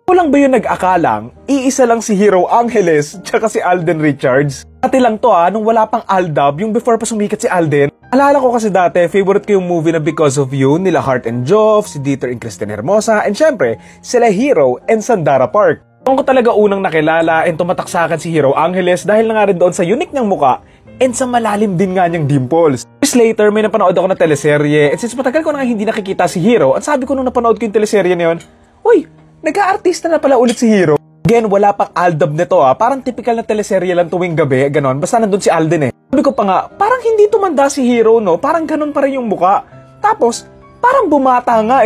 Walang ba yung nag-akalang, iisa lang si Hero Angeles tsaka si Alden Richards? Dati lang to nung wala pang Aldab, yung before pa sumikat si Alden. Alala ko kasi dati, favorite ko yung movie na Because of You, nila Heart and Joff, si Dieter and Kristen Hermosa, and syempre, sila Hero and Sandara Park. Doon ko talaga unang nakilala and tumatak sa akin si Hero Angeles dahil na nga rin doon sa unique niyang muka and sa malalim din nga niyang dimples. Years later, may napanood ako na teleserye and since matagal ko na hindi nakikita si Hero, at sabi ko nung napanood ko yung teleserye na yun, uy, nag-aartista na pala ulit si Hero. Again, wala pang Aldab nito parang typical na teleserye lang tuwing gabi, ganon, basta nandun si Alden Sabi ko pa nga, parang hindi tumanda si Hero no, parang ganon pa rin yung muka. Tapos, parang bumata nga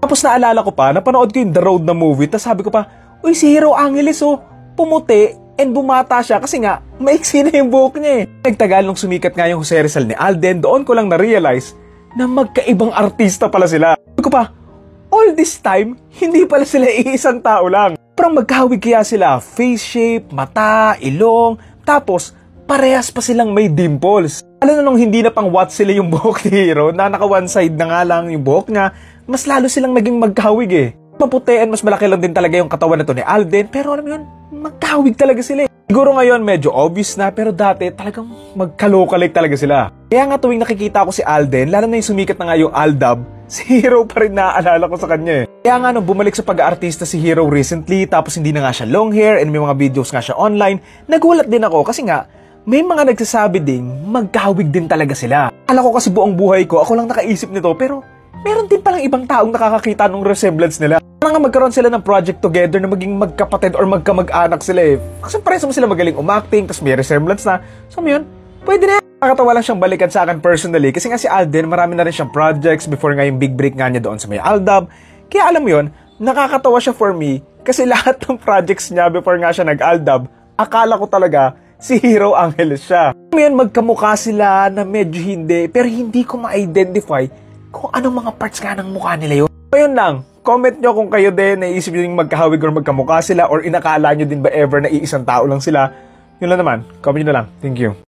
Tapos naalala ko pa, napanood ko yung The Road na movie, tapos sabi ko pa, uy, si Hero Angeles pumuti and bumata siya kasi nga, maiksi na yung buhok niya Nagtagal nung sumikat nga yung Jose Rizal ni Alden, doon ko lang na-realize na magkaibang artista pala sila. Sabi ko pa, all this time, hindi pala sila iisang tao lang. Parang magkahawig kaya sila, face shape, mata, ilong, tapos parehas pa silang may dimples. Alam na nung hindi na pang what sila yung buhok ni Hero, na naka one side na nga lang yung buhok niya, mas lalo silang naging magkahawig Maputi and mas malaki lang din talaga yung katawan na to ni Alden, pero alam mo yun, magkahawig talaga sila Siguro ngayon medyo obvious na, pero dati talagang magkalokalike talaga sila. Kaya nga tuwing nakikita ko si Alden, lalo na yung sumikat na nga yung Aldab, si Hero pa rin naaalala ko sa kanya Kaya nga nung bumalik sa pag-aartista si Hero recently, tapos hindi na nga siya long hair and may mga videos nga siya online, nagulat din ako kasi nga, may mga nagsasabi ding magkahawig din talaga sila. Akala ko kasi buong buhay ko, ako lang nakaisip nito, pero meron din palang ibang taong nakakakita ng resemblance nila. Parang nga magkaroon sila ng project together na maging magkapatid or magkamag-anak sila Kasi pareho sila magaling umacting, tapos may resemblance na. So yun, pwede na Nakakatawa lang siyang balikan sa akin personally kasi nga si Alden, marami na rin siyang projects before nga yung big break nga niya doon sa may Aldab. Kaya alam mo yun, nakakatawa siya for me kasi lahat ng projects niya before nga siya nag-Aldab, akala ko talaga si Hero Angeles siya. Ngayon magkamukha sila na medyo hindi, pero hindi ko ma-identify kung anong mga parts nga ng mukha nila yun. Ngayon lang, comment nyo kung kayo din naisip nyo yung magkahawig or magkamukha sila or inakala nyo din ba ever na iisang tao lang sila. Yun lang naman, comment nyo na lang. Thank you.